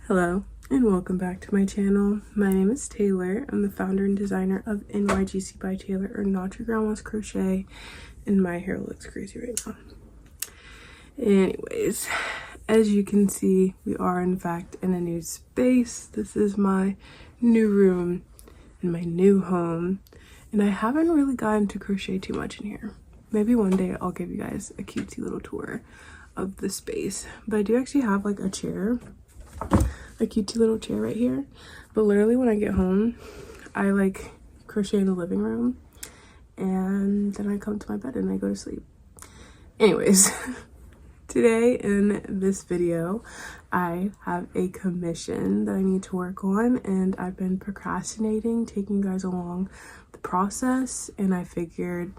Hello and welcome back to my channel. My name is Taylor. I'm the founder and designer of NYGC by Taylor, or Not Your Grandma's Crochet, and my hair looks crazy right now. Anyways, as you can see, we are in fact in a new space. This is my new room in my new home, and I haven't really gotten to crochet too much in here. Maybe one day I'll give you guys a cutesy little tour of the space, but I do actually have like a chair, a cutesy little chair right here. But literally when I get home, I like crochet in the living room, and then I come to my bed and I go to sleep. Anyways, today in this video, I have a commission that I need to work on, and I've been procrastinating taking you guys along the process, and I figured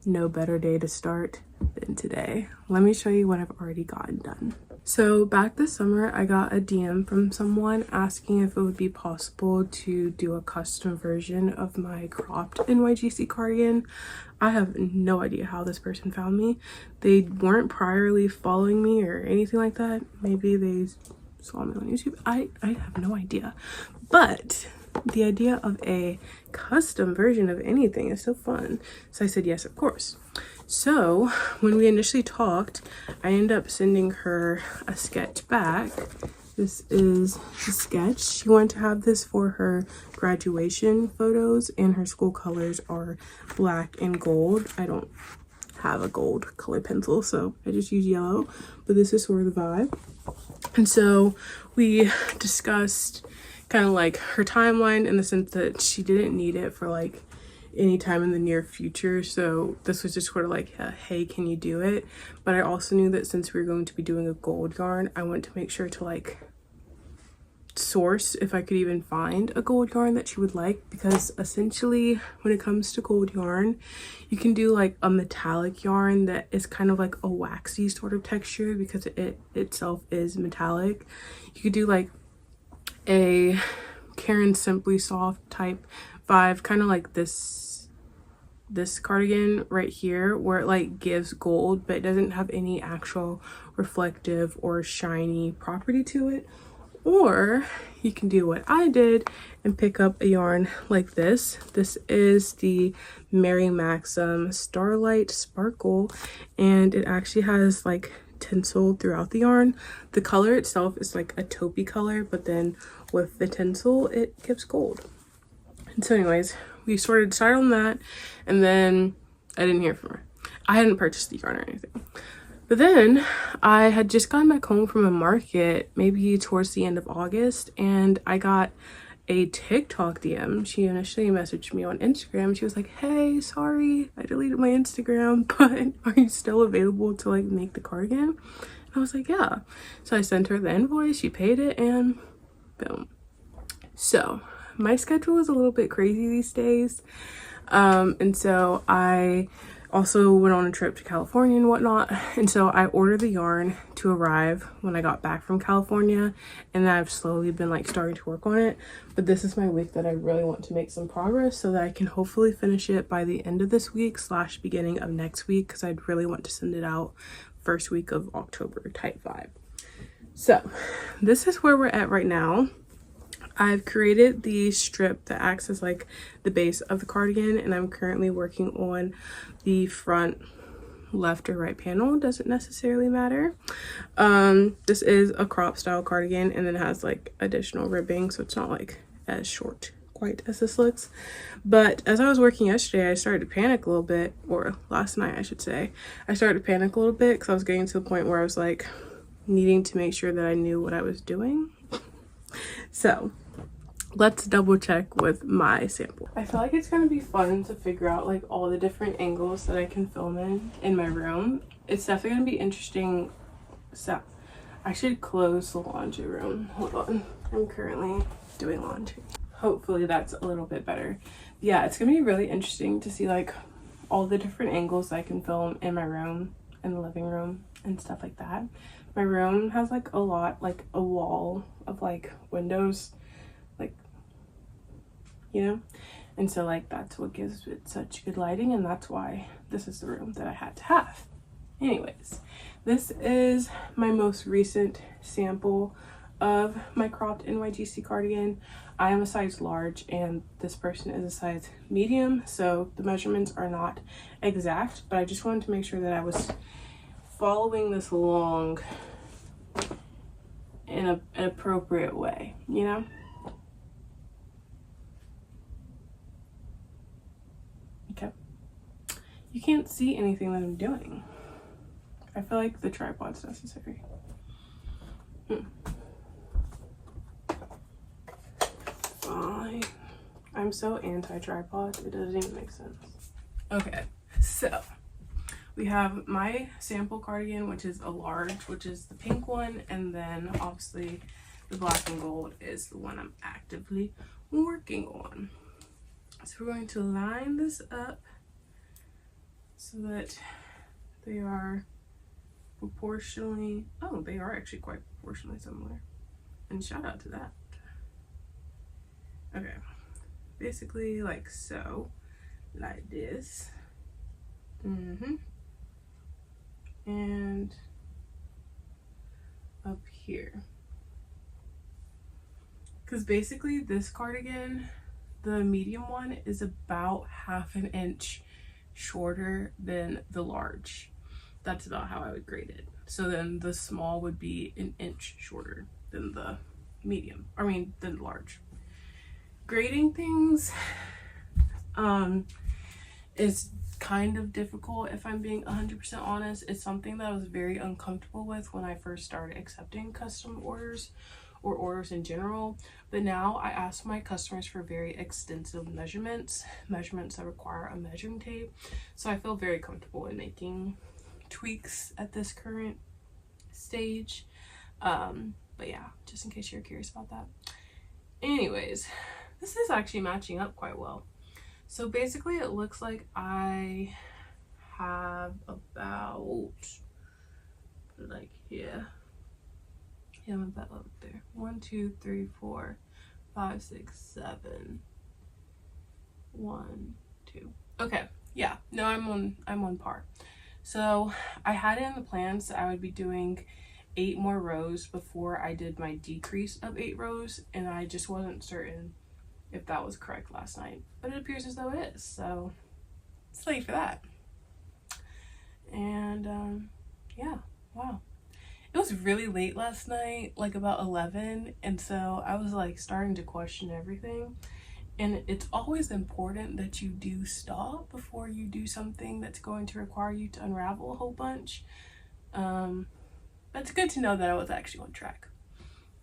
no better day to start than today. Let me show you what I've already gotten done. So back this summer, I got a DM from someone asking if it would be possible to do a custom version of my cropped NYGC cardigan. I have no idea how this person found me. They weren't priorly following me or anything like that. Maybe they saw me on YouTube. I have no idea. But the idea of a custom version of anything is so fun. So I said yes, of course. So when we initially talked, I ended up sending her a sketch back. This is the sketch. She wanted to have this for her graduation photos, and her school colors are black and gold. I don't have a gold color pencil, so I just use yellow, but this is sort of the vibe. And so we discussed kind of like her timeline, in the sense that she didn't need it for like any time in the near future, so this was just sort of like a, hey, can you do it? But I also knew that since we were going to be doing a gold yarn, I wanted to make sure to like source if I could even find a gold yarn that she would like, because essentially when it comes to gold yarn, you can do like a metallic yarn that is kind of like a waxy sort of texture because it itself is metallic. You could do like a Karen Simply Soft type vibe, kind of like this cardigan right here, where it like gives gold but it doesn't have any actual reflective or shiny property to it. Or you can do what I did and pick up a yarn like this. This is the Mary Maxim Starlight Sparkle, and it actually has like tinsel throughout the yarn. The color itself is like a taupey color, but then with the tinsel it gives gold. And so anyways, we sort of decided on that, and then I didn't hear from her. I hadn't purchased the yarn or anything. But then I had just gotten back home from a market, maybe towards the end of August, and I got a TikTok DM. She initially messaged me on Instagram. She was like, hey, sorry, I deleted my Instagram, but are you still available to like make the cardigan? And I was like, yeah. So I sent her the invoice, she paid it, and boom. So my schedule is a little bit crazy these days. And so I also went on a trip to California and whatnot. And so I ordered the yarn to arrive when I got back from California, and I've slowly been like starting to work on it. But this is my week that I really want to make some progress so that I can hopefully finish it by the end of this week / beginning of next week, because I'd really want to send it out first week of October type vibe. So this is where we're at right now. I've created the strip that acts as like the base of the cardigan, and I'm currently working on the front left or right panel. Doesn't necessarily matter. This is a crop style cardigan, and then it has like additional ribbing, so it's not like as short quite as this looks. But as I was working yesterday, I started to panic a little bit, or last night I should say. I started to panic a little bit because I was getting to the point where I was like needing to make sure that I knew what I was doing. So let's double check with my sample. I feel like it's gonna be fun to figure out like all the different angles that I can film in my room. It's definitely gonna be interesting. So I should close the laundry room. Hold on, I'm currently doing laundry. Hopefully that's a little bit better. Yeah, it's gonna be really interesting to see like all the different angles I can film in my room, in the living room and stuff like that. My room has like a lot, like a wall of like windows, like, you know, and so like that's what gives it such good lighting, and that's why this is the room that I had to have. Anyways, this is my most recent sample of my cropped NYGC cardigan. I am a size large and this person is a size medium, so the measurements are not exact, but I just wanted to make sure that I was following this along in an appropriate way, you know? Okay. You can't see anything that I'm doing. I feel like the tripod's necessary. Fine. I'm so anti-tripod, it doesn't even make sense. Okay, so we have my sample cardigan, which is a large, which is the pink one, and then obviously the black and gold is the one I'm actively working on. So we're going to line this up so that they are proportionally, oh, they are actually quite proportionally similar. And shout out to that. Okay, basically like so, like this. And up here. Because basically this cardigan, the medium one, is about half an inch shorter than the large. That's about how I would grade it. So then the small would be an inch shorter than the medium, than the large. Grading things is kind of difficult, if I'm being 100% honest. It's something that I was very uncomfortable with when I first started accepting custom orders or orders in general, but now I ask my customers for very extensive measurements that require a measuring tape, so I feel very comfortable in making tweaks at this current stage. But yeah, just in case you're curious about that. Anyways, this is actually matching up quite well. So basically it looks like I have about, like here, yeah, I'm about up there. 1, 2, 3, 4, 5, 6, 7. 1, 2. Okay, yeah, no, I'm on par. So I had it in the plans that I would be doing 8 more rows before I did my decrease of 8 rows, and I just wasn't certain if that was correct last night, but it appears as though it is, so it's late for that. And yeah, wow, it was really late last night, like about 11, and so I was like starting to question everything. And it's always important that you do stop before you do something that's going to require you to unravel a whole bunch. But it's good to know that I was actually on track.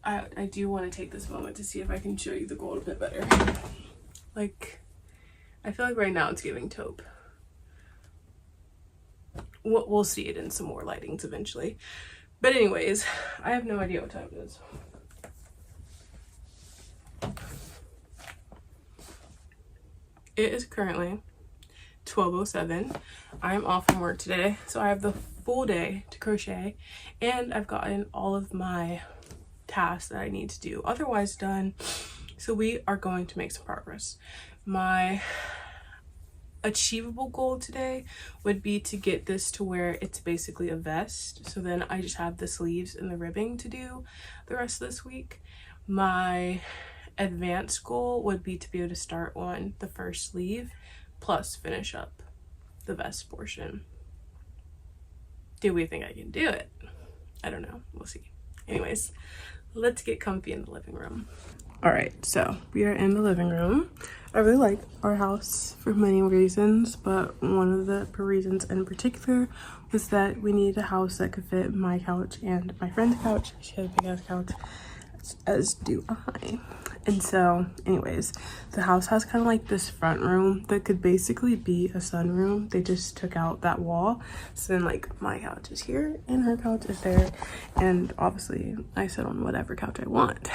I do want to take this moment to see if I can show you the gold a bit better. Like, I feel like right now it's giving taupe. We'll see it in some more lightings eventually. But anyways, I have no idea what time it is. It is currently 12:07. I'm off from work today, so I have the full day to crochet, and I've gotten all of my tasks that I need to do otherwise done, so we are going to make some progress. My achievable goal today would be to get this to where it's basically a vest, so then I just have the sleeves and the ribbing to do the rest of this week. My advanced goal would be to be able to start on the first sleeve plus finish up the vest portion. Do we think I can do it? I don't know, we'll see. Anyways, let's get comfy in the living room. All right, so we are in the living room. I really like our house for many reasons, but one of the reasons in particular was that we needed a house that could fit my couch and my friend's couch. She has a big ass couch, as do I. And so anyways, the house has kind of like this front room that could basically be a sunroom. They just took out that wall, so then like my couch is here and her couch is there, and obviously I sit on whatever couch I want,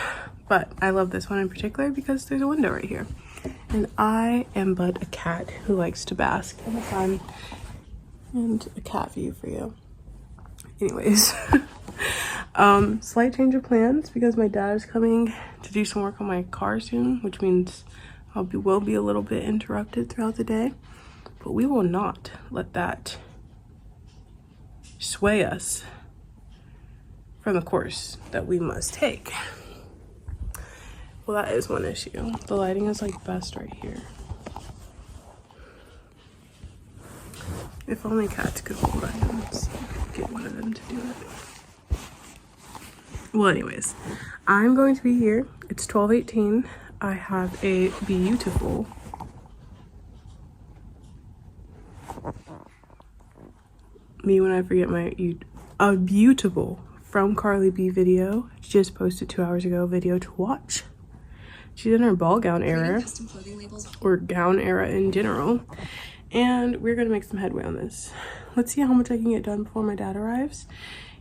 but I love this one in particular because there's a window right here, and I am but a cat who likes to bask in the sun. And a cat view for you. Anyways, slight change of plans because my dad is coming to do some work on my car soon, which means will be a little bit interrupted throughout the day, but we will not let that sway us from the course that we must take. Well, that is one issue. The lighting is like best right here. If only cats could hold items. Get one of them to do it. Well, anyways, I'm going to be here. It's 12:18. I have a beautiful me when I forget my a beautiful from Carly B video. She just posted 2 hours ago video to watch. She's in her ball gown era, or gown era in general, and we're gonna make some headway on this. Let's see how much I can get done before my dad arrives.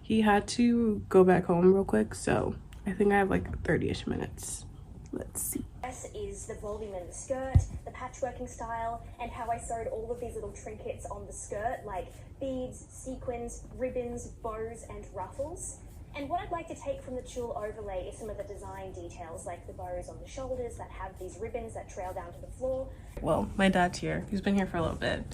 He had to go back home real quick, so I think I have like 30-ish minutes. Let's see. This is the volume in the skirt, the patchworking style, and how I sewed all of these little trinkets on the skirt, like beads, sequins, ribbons, bows, and ruffles. And what I'd like to take from the tulle overlay is some of the design details, like the bows on the shoulders that have these ribbons that trail down to the floor. Well, my dad's here. He's been here for a little bit.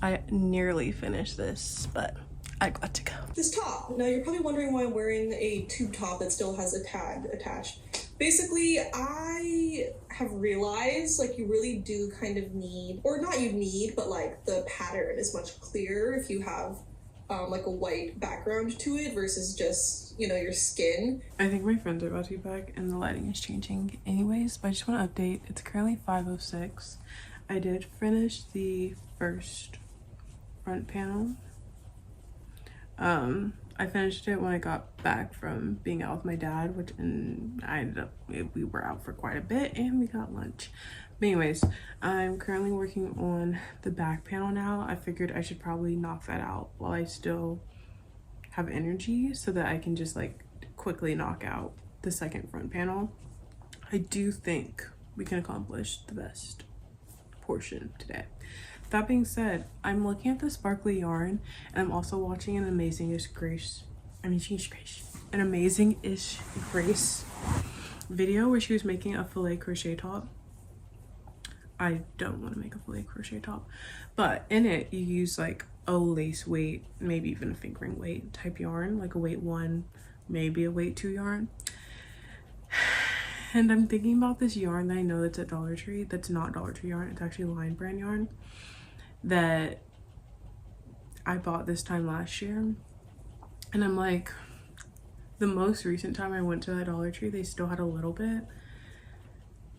I nearly finished this, but I got to go. This top. Now you're probably wondering why I'm wearing a tube top that still has a tag attached. Basically, I have realized like you really do kind of need, or not you need, but like the pattern is much clearer if you have like a white background to it versus just, you know, your skin. I think my friends are about to be back and the lighting is changing anyways, but I just want to update. It's currently 5:06. I did finish the first front panel. I finished it when I got back from being out with my dad, we were out for quite a bit and we got lunch. But anyways, I'm currently working on the back panel now. I figured I should probably knock that out while I still have energy so that I can just like quickly knock out the second front panel. I do think we can accomplish the best portion today. That being said, I'm looking at the sparkly yarn and I'm also watching an Amazing-ish Grace video where she was making a filet crochet top. I don't want to make a filet crochet top, but in it you use like a lace weight, maybe even a fingering weight type yarn, like a weight 1, maybe a weight 2 yarn. And I'm thinking about this yarn that I know that's at Dollar Tree, that's not Dollar Tree yarn, it's actually Line Brand yarn that I bought this time last year. And I'm like, the most recent time I went to that Dollar Tree, they still had a little bit.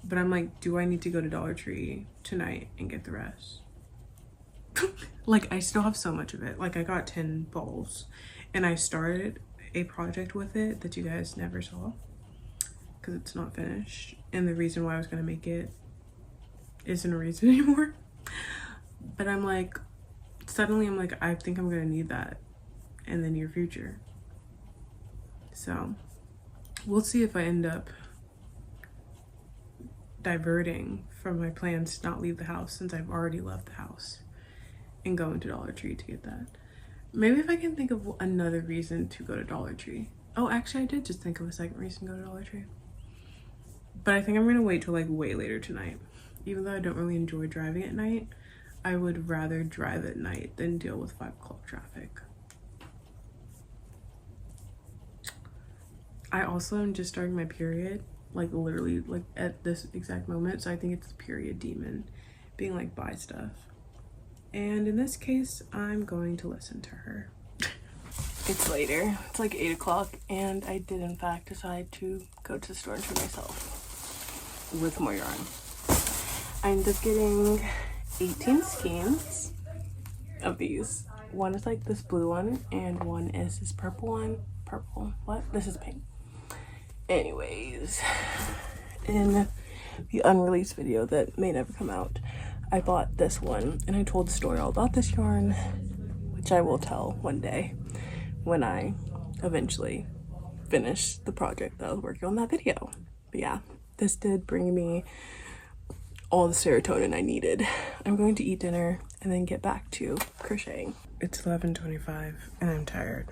But I'm like, do I need to go to Dollar Tree tonight and get the rest? Like, I still have so much of it. Like, I got 10 balls and I started a project with it that you guys never saw because it's not finished. And the reason why I was going to make it isn't a reason anymore. But I'm like, suddenly I'm like, I think I'm going to need that in the near future. So we'll see if I end up diverting from my plans to not leave the house, since I've already left the house, and going to Dollar Tree to get that. Maybe if I can think of another reason to go to Dollar Tree. Oh, actually I did just think of a second reason to go to Dollar Tree. But I think I'm gonna wait till like way later tonight. Even though I don't really enjoy driving at night, I would rather drive at night than deal with 5 o'clock traffic. I also am just starting my period, like literally like at this exact moment, so I think it's the period demon being like, buy stuff. And in this case, I'm going to listen to her. It's later, it's like 8 o'clock, and I did in fact decide to go to the store and treat myself with more yarn. I ended up getting 18 skeins of these. One is like this blue one and one is this purple one. Purple, what? This is pink. Anyways, in the unreleased video that may never come out, I bought this one and I told the story all about this yarn, which I will tell one day when I eventually finish the project that I was working on that video. But yeah, this did bring me all the serotonin I needed. I'm going to eat dinner and then get back to crocheting. It's 11:25 and I'm tired.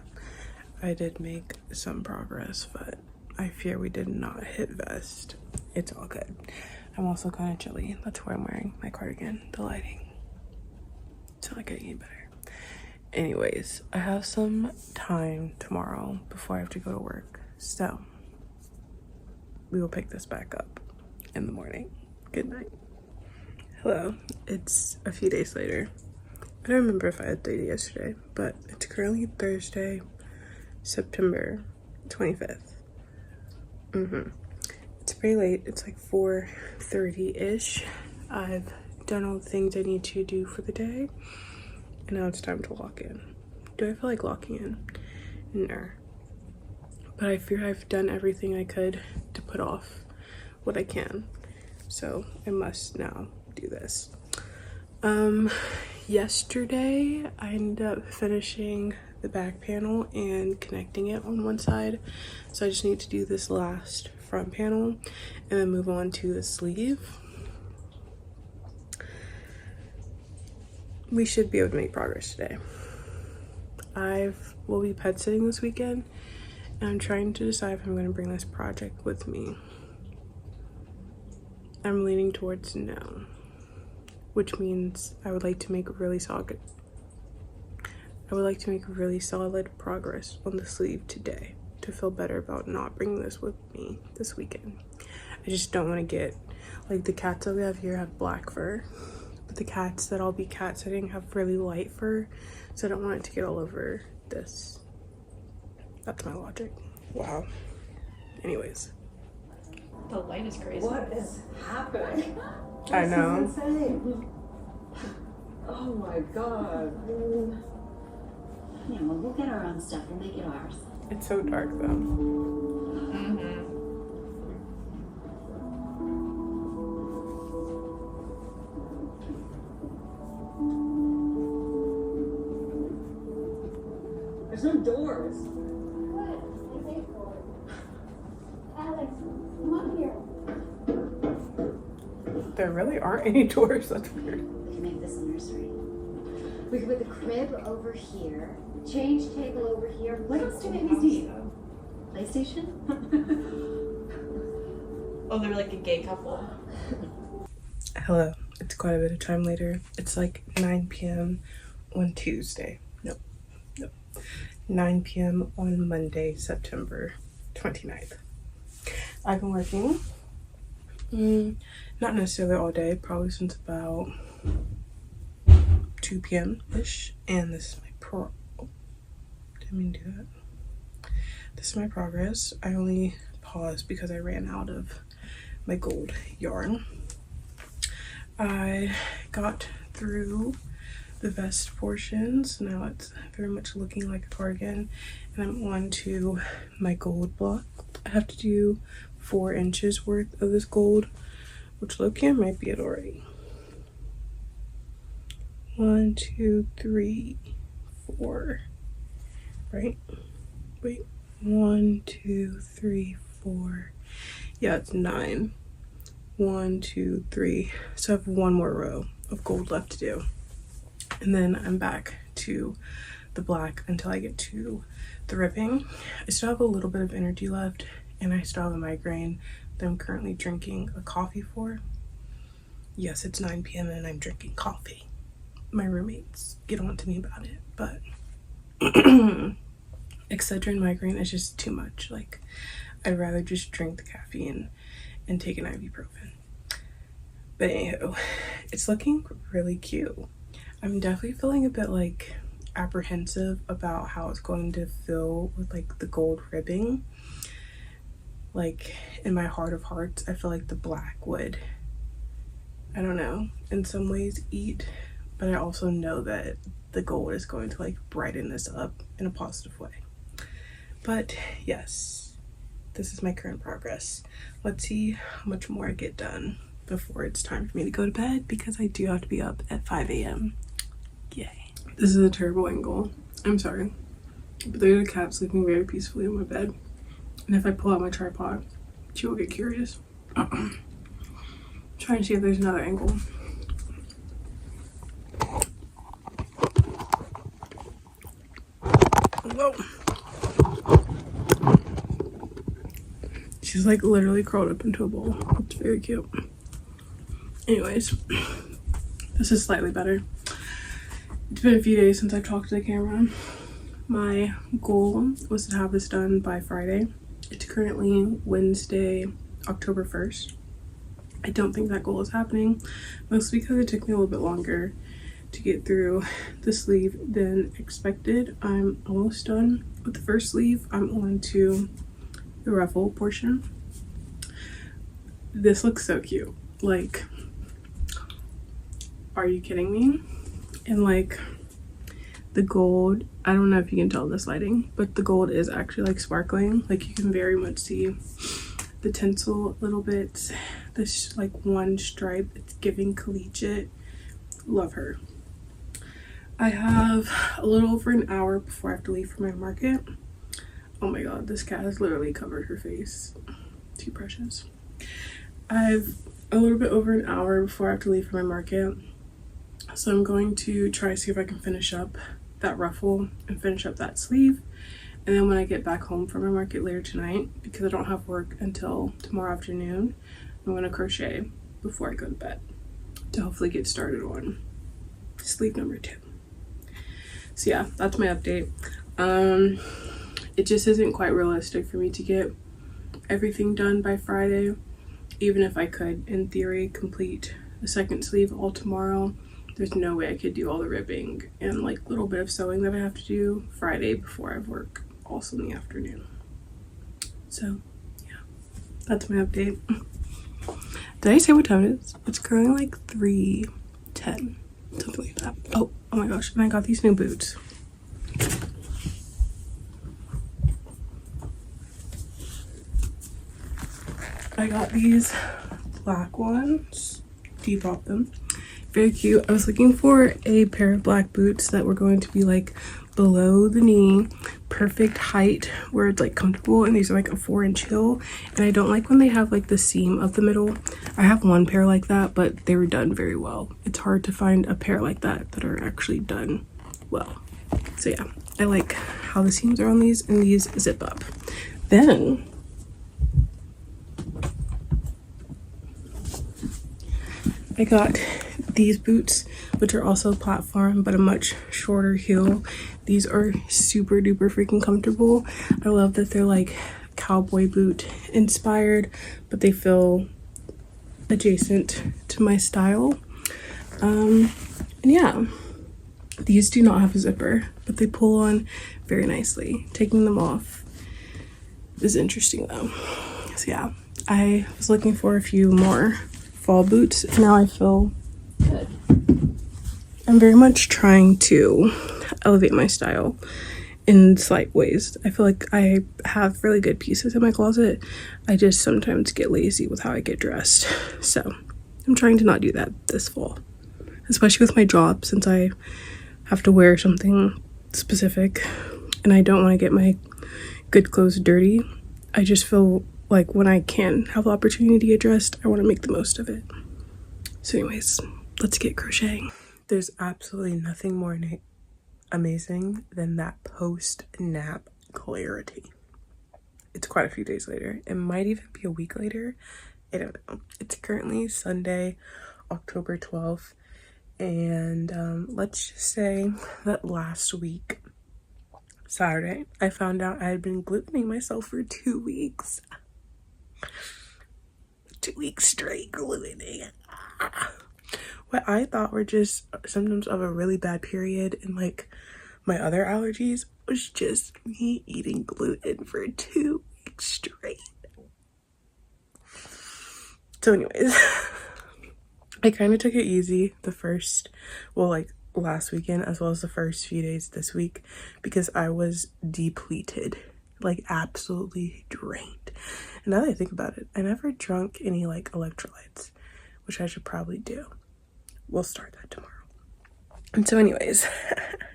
I did make some progress, but I fear we did not hit vest. It's all good. I'm also kind of chilly. That's why I'm wearing my cardigan. The lighting. It's not getting any better. Anyways, I have some time tomorrow before I have to go to work, so we will pick this back up in the morning. Good night. Hello, it's a few days later. I don't remember if I updated yesterday, but it's currently Thursday, September 25th. It's pretty late. It's like 4:30-ish. I've done all the things I need to do for the day, and now it's time to lock in. Do I feel like locking in? No. But I fear I've done everything I could to put off what I can. So I must now do this. Yesterday I ended up finishing the back panel and connecting it on one side. So I just need to do this last front panel and then move on to the sleeve. We should be able to make progress today. I will be pet sitting this weekend, and I'm trying to decide if I'm going to bring this project with me. I'm leaning towards no, which means I would like to make really solid progress on the sleeve today to feel better about not bringing this with me this weekend. I just don't want to get, like, the cats that we have here have black fur, but the cats that I'll be cat sitting have really light fur, so I don't want it to get all over this. That's my logic. Wow. Anyways. The light is crazy. What is happening? I know. This is insane. Oh my god. Yeah, well, we'll get our own stuff. We'll make it ours. It's so dark though. There's no doors. Alex, come up here. There really aren't any doors. That's weird. We can make this a nursery. We could put the crib over here, change table over here. What else do babies need? PlayStation? Oh, they're like a gay couple. Hello. It's quite a bit of time later. It's like 9 p.m. on Tuesday. Nope. 9 p.m. on Monday, September 29th. I've been working, not necessarily all day, probably since about 2 p.m.-ish, and this is my This is my progress. I only paused because I ran out of my gold yarn. I got through the vest portions. Now it's very much looking like a cardigan, and I'm on to my gold block. I have to do 4 inches worth of this gold, which low-key might be it already. 1, 2, 3, 4. Right? Wait. 1, 2, 3, 4. Yeah, it's 9. 1, 2, 3. So I have 1 more row of gold left to do. And then I'm back to the black until I get to the ribbing. I still have a little bit of energy left, and I still have a migraine that I'm currently drinking a coffee for. Yes, it's 9 p.m. and I'm drinking coffee. My roommates get on to me about it, but Excedrin migraine is just too much. Like, I'd rather just drink the caffeine and take an ibuprofen. But anywho, it's looking really cute. I'm definitely feeling a bit like apprehensive about how it's going to feel with like the gold ribbing. Like, in my heart of hearts, I feel like the black would, I don't know, in some ways eat, but I also know that the gold is going to like brighten this up in a positive way. But yes, this is my current progress. Let's see how much more I get done before it's time for me to go to bed, because I do have to be up at 5 a.m. Yay. This is a terrible angle. I'm sorry. But there's a cat sleeping very peacefully in my bed. And if I pull out my tripod, she will get curious. Trying to see if there's another angle. Whoa. She's like literally curled up into a bowl. It's very cute. Anyways, this is slightly better. It's been a few days since I've talked to the camera. My goal was to have this done by Friday. It's currently Wednesday, October 1st. I don't think that goal is happening, mostly because it took me a little bit longer to get through the sleeve than expected. I'm almost done with the first sleeve. I'm on to the ruffle portion. This looks so cute. Like, are you kidding me? And like the gold, I don't know if you can tell this lighting, but the gold is actually like sparkling. Like you can very much see the tinsel a little bit. This like one stripe, it's giving collegiate. Love her. I have a little over an hour before I have to leave for my market. Oh my god, this cat has literally covered her face. Too precious. I have a little bit over an hour before I have to leave for my market. So I'm going to try to see if I can finish up that ruffle and finish up that sleeve. And then when I get back home from my market later tonight, because I don't have work until tomorrow afternoon, I'm going to crochet before I go to bed to hopefully get started on sleeve number 2. So yeah, that's my update. It just isn't quite realistic for me to get everything done by Friday, even if I could in theory complete the second sleeve all tomorrow. There's no way I could do all the ribbing and like a little bit of sewing that I have to do Friday before I have work also in the afternoon. So yeah, that's my update. Did I say what time it is? It's currently like 3:10, something like that. Oh my gosh, and I got these new boots. I got these black ones, Depop them. Very cute. I was looking for a pair of black boots that were going to be like below the knee, perfect height where it's like comfortable, and these are like a 4-inch heel, and I don't like when they have like the seam up the middle. I have one pair like that, but they were done very well. It's hard to find a pair like that that are actually done well. So yeah, I like how the seams are on these, and these zip up. Then I got these boots, which are also platform but a much shorter heel. These are super duper freaking comfortable. I love that they're like cowboy boot inspired, but they feel adjacent to my style. And yeah, these do not have a zipper, but they pull on very nicely. Taking them off is interesting though. So yeah, I was looking for a few more fall boots, and now I feel good. I'm very much trying to elevate my style in slight ways. I feel like I have really good pieces in my closet. I just sometimes get lazy with how I get dressed. So I'm trying to not do that this fall, especially with my job, since I have to wear something specific and I don't want to get my good clothes dirty. I just feel like when I can have the opportunity to get dressed, I want to make the most of it. So anyways, let's get crocheting. There's absolutely nothing more amazing than that post-nap clarity. It's quite a few days later. It might even be a week later. I don't know. It's currently Sunday, October 12th. And let's just say that last week, Saturday, I found out I had been glutening myself for 2 weeks. 2 weeks straight glutening. What I thought were just symptoms of a really bad period and like my other allergies was just me eating gluten for 2 weeks straight. So anyways, I kind of took it easy the first, well, like last weekend, as well as the first few days this week, because I was depleted, like absolutely drained. And now that I think about it, I never drunk any like electrolytes, which I should probably do. We'll start that tomorrow. And so anyways,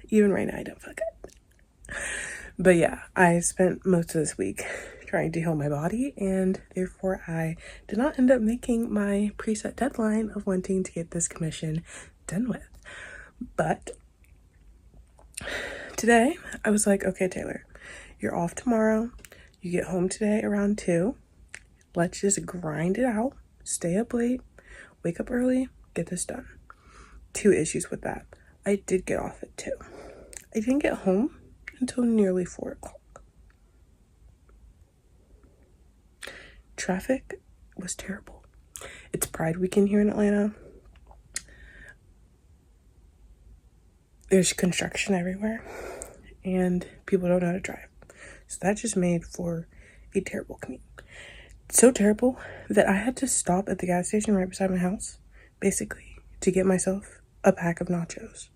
even right now I don't feel good. But yeah, I spent most of this week trying to heal my body, and therefore I did not end up making my preset deadline of wanting to get this commission done with. But today I was like, okay, Taylor, you're off tomorrow. You get home today around 2. Let's just grind it out, stay up late, wake up early, get this done. 2 issues with that. I did get off at 2. I didn't get home until nearly 4 o'clock. Traffic was terrible. It's Pride weekend here in Atlanta. There's construction everywhere and people don't know how to drive. So that just made for a terrible commute. So terrible that I had to stop at the gas station right beside my house, basically, to get myself a pack of nachos.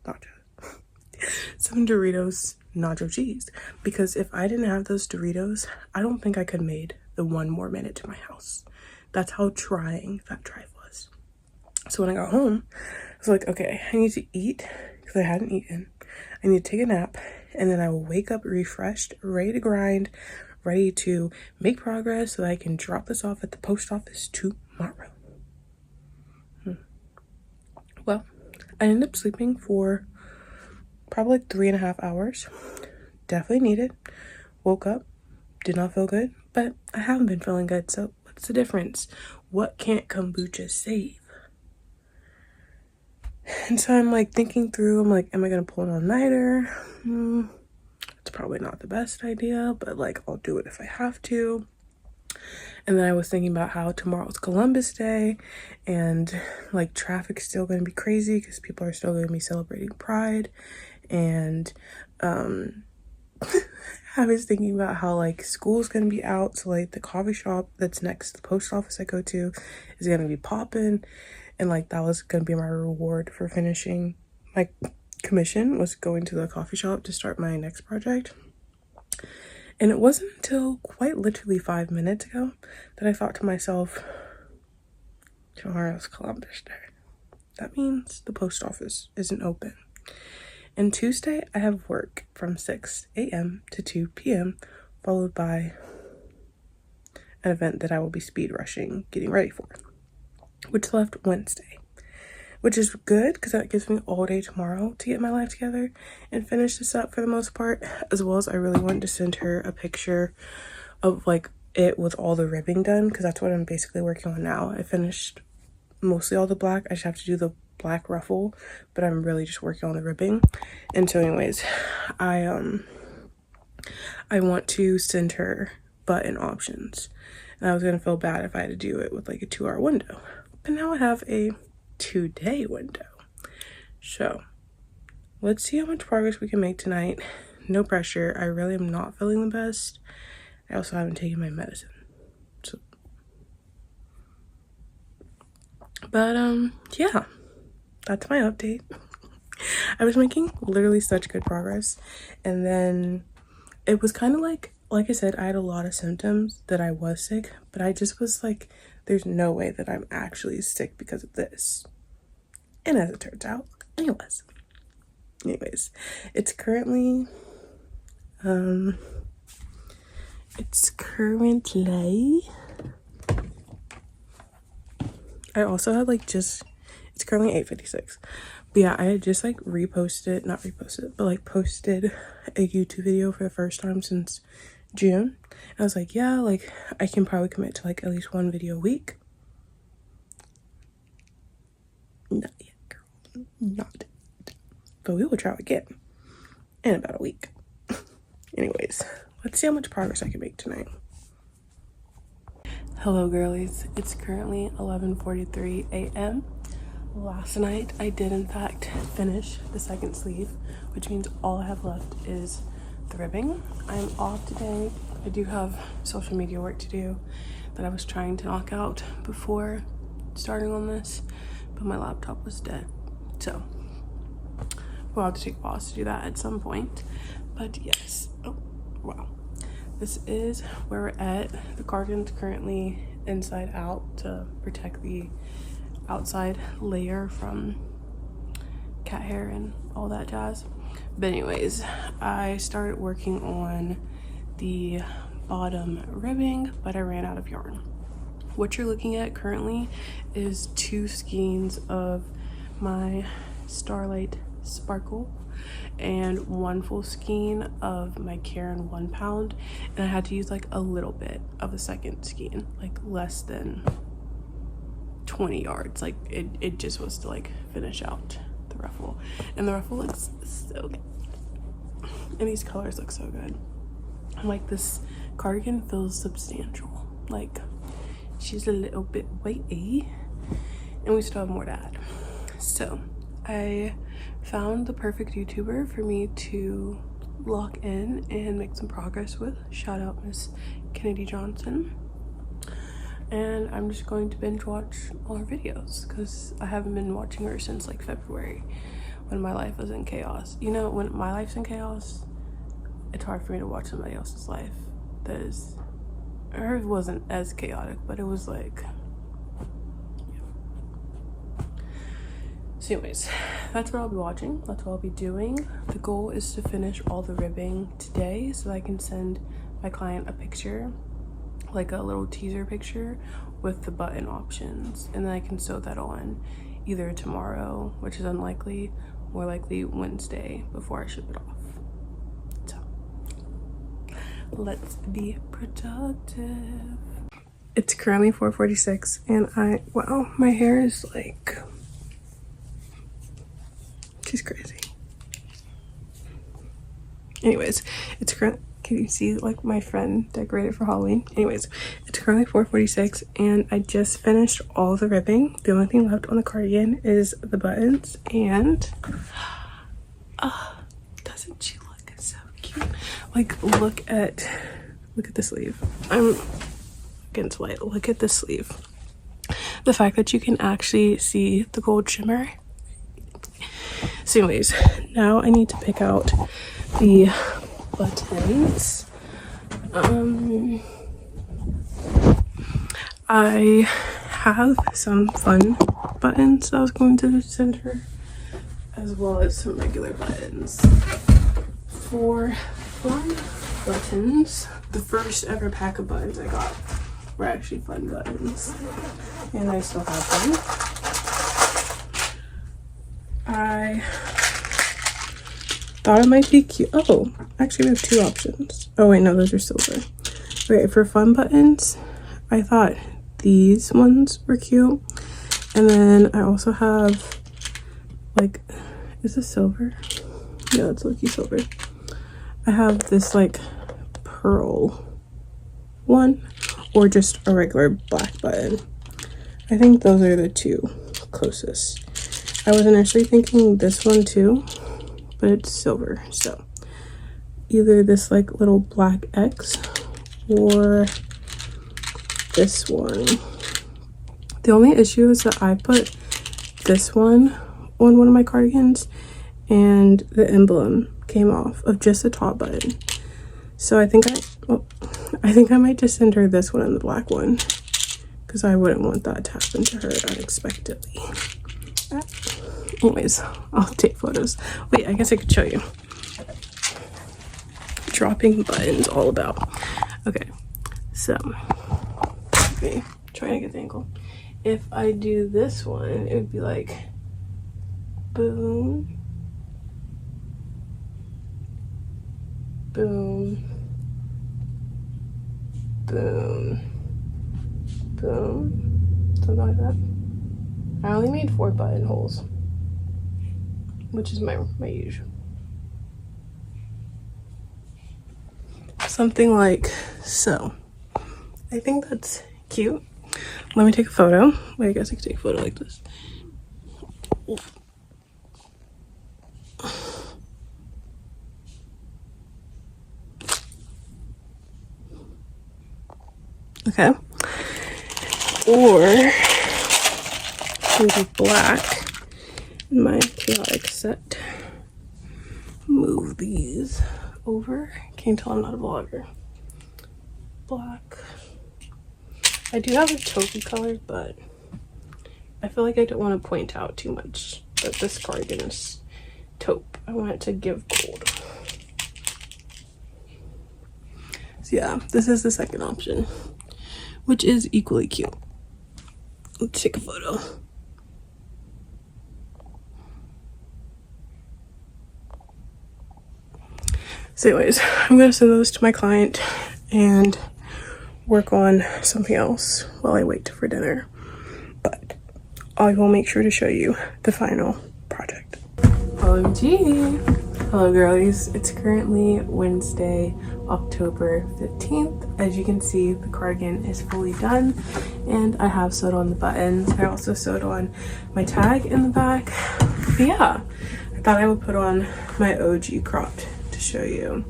Some Doritos nacho cheese. Because if I didn't have those Doritos, I don't think I could have made the 1 more minute to my house. That's how trying that drive was. So when I got home, I was like, okay, I need to eat because I hadn't eaten. I need to take a nap, and then I will wake up refreshed, ready to grind, ready to make progress so that I can drop this off at the post office tomorrow. Well, I ended up sleeping for probably like 3.5 hours. Definitely needed. Woke up, did not feel good, but I haven't been feeling good, so what's the difference? What can't kombucha save? And so I'm like thinking through, I'm like, am I gonna pull an all-nighter? It's probably not the best idea, but like I'll do it if I have to. And then I was thinking about how tomorrow's Columbus Day and like traffic's still gonna be crazy because people are still gonna be celebrating Pride. And I was thinking about how like school's gonna be out, so like the coffee shop that's next to the post office I go to is gonna be popping, and like that was gonna be my reward for finishing my commission, was going to the coffee shop to start my next project. And it wasn't until quite literally 5 minutes ago that I thought to myself, tomorrow's Columbus Day. That means the post office isn't open. And Tuesday, I have work from 6 a.m. to 2 p.m., followed by an event that I will be speed rushing, getting ready for, which left Wednesday, which is good because that gives me all day tomorrow to get my life together and finish this up for the most part, as well as I really wanted to send her a picture of like it with all the ribbing done, because that's what I'm basically working on now. I finished mostly all the black. I just have to do the black ruffle, but I'm really just working on the ribbing. And so anyways, I want to send her button options, and I was gonna feel bad if I had to do it with like a 2-hour window, but now I have a 2-day window. So let's see how much progress we can make tonight. No pressure. I really am not feeling the best. I also haven't taken my medicine, so but yeah, that's my update. I was making literally such good progress, and then it was kind of like I said, I had a lot of symptoms that I was sick, but I just was like, there's no way that I'm actually sick because of this. And as it turns out, I was. Anyways, it's currently I also had like just, it's currently 8:56. But yeah, I had just like not reposted, but like posted a YouTube video for the first time since June. And I was like, yeah, like I can probably commit to like at least 1 video a week. Not yet, girl. Not yet. But we will try again in about a week. Anyways, let's see how much progress I can make tonight. Hello girlies, it's currently 11:43 a.m. Last night I did in fact finish the second sleeve, which means all I have left is the ribbing. I'm off today. I do have social media work to do that I was trying to knock out before starting on this, but my laptop was dead, so we'll have to take a pause to do that at some point. But yes, oh wow, this is where we're at. The cardigan's currently inside out to protect the outside layer from cat hair and all that jazz. But anyways, I started working on the bottom ribbing, but I ran out of yarn. What you're looking at currently is 2 skeins of my Starlight Sparkle and 1 full skein of my Karen 1 pound, and I had to use like a little bit of the second skein, like less than 20 yards. Like it just was to like finish out the ruffle. And the ruffle looks so good. And these colors look so good. And like this cardigan feels substantial. Like she's a little bit weighty. And we still have more to add. So I found the perfect YouTuber for me to lock in and make some progress with. Shout out Miss Kennedy Johnson. And I'm just going to binge watch all her videos because I haven't been watching her since like February when my life was in chaos. You know, when my life's in chaos, it's hard for me to watch somebody else's life that is, hers wasn't as chaotic, but it was like, yeah. So anyways, that's what I'll be watching. That's what I'll be doing. The goal is to finish all the ribbing today so that I can send my client a picture, like a little teaser picture with the button options, and then I can sew that on either tomorrow, which is unlikely, or likely Wednesday before I ship it off. So let's be productive. It's currently 4:46 and wow, my hair is like, she's crazy. Anyways, it's currently, can you see like my friend decorated for Halloween? Anyways, it's currently 4:46 and I just finished all the ribbing. The only thing left on the cardigan is the buttons, and doesn't she look so cute? Like look at the sleeve. I'm against light. Look at the sleeve. The fact that you can actually see the gold shimmer. So anyways, now I need to pick out the buttons. I have some fun buttons that I was going to send her, as well as some regular buttons. For fun buttons, the first ever pack of buttons I got were actually fun buttons, and I still have them. I thought it might be cute. Oh, actually we have two options. Oh wait, no, those are silver. Okay, for fun buttons, I thought these ones were cute. And then I also have like, is this silver? Yeah, it's lucky silver. I have this like pearl one, or just a regular black button. I think those are the two closest. I was initially thinking this one too, but it's silver, so either this like little black X or this one. The only issue is that I put this one on one of my cardigans and the emblem came off of just the top button. So I think I might just send her this one and the black one, because I wouldn't want that to happen to her unexpectedly. Anyways, I'll take photos. Wait, I guess I could show you. Dropping buttons all about. Okay, so okay, trying to get the angle. If I do this one, it would be like boom, boom, boom, boom, something like that. I only made 4 buttonholes, which is my usual. Something like so. I think that's cute. Let me take a photo. Wait, I guess I could take a photo like this. Okay. Or maybe black in my chaotic set. Move these over. Can't tell I'm not a vlogger. Black. I do have a taupey color, but I feel like I don't want to point out too much that this cardigan is taupe. I want it to give gold. So yeah, this is the second option, which is equally cute. Let's take a photo. So anyways, I'm gonna send those to my client and work on something else while I wait for dinner. But I will make sure to show you the final project. OMG! Hello girlies, it's currently Wednesday, October 15th. As you can see, the cardigan is fully done and I have sewed on the buttons. I also sewed on my tag in the back. But yeah, I thought I would put on my OG cropped to show you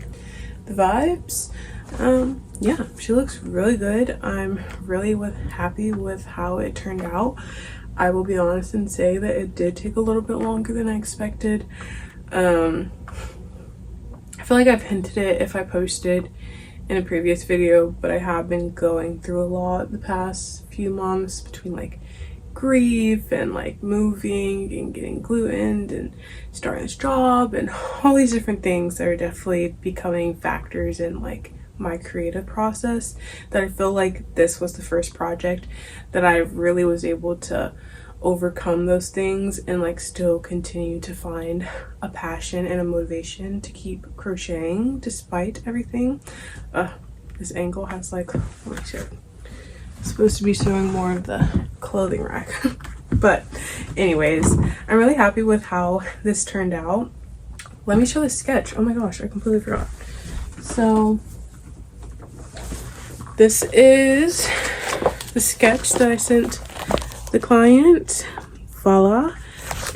the vibes. Yeah, she looks really good. I'm really happy with how it turned out. I will be honest and say that it did take a little bit longer than I expected. I feel like I've hinted it if I posted in a previous video, but I have been going through a lot the past few months between like grief and like moving and getting glutened and starting this job and all these different things that are definitely becoming factors in like my creative process, that I feel like this was the first project that I really was able to overcome those things and like still continue to find a passion and a motivation to keep crocheting despite everything. This angle has like, holy shit, I'm supposed to be sewing more of the clothing rack. But anyways, I'm really happy with how this turned out. Let me show the sketch. Oh my gosh, I completely forgot. So this is the sketch that I sent the client, voila,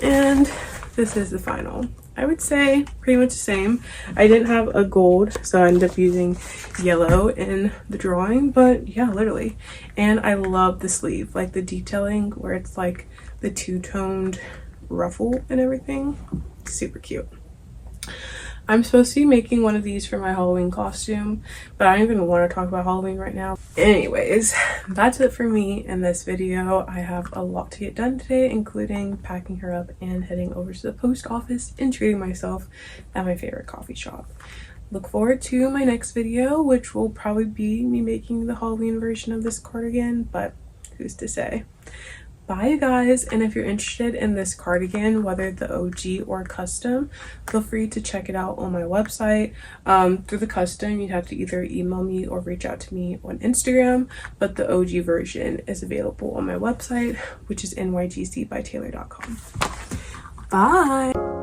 and this is the final. I would say pretty much the same. I didn't have a gold, so I ended up using yellow in the drawing, but yeah, literally. And I love the sleeve, like the detailing where it's like the two-toned ruffle and everything. Super cute. I'm supposed to be making one of these for my Halloween costume, but I don't even want to talk about Halloween right now. Anyways, that's it for me in this video. I have a lot to get done today, including packing her up and heading over to the post office and treating myself at my favorite coffee shop. Look forward to my next video, which will probably be me making the Halloween version of this cardigan, but who's to say? Bye you guys, and if you're interested in this cardigan, whether the OG or custom, feel free to check it out on my website. Through the custom, you have to either email me or reach out to me on Instagram, but the OG version is available on my website, which is NYGCbytaylor.com. Bye!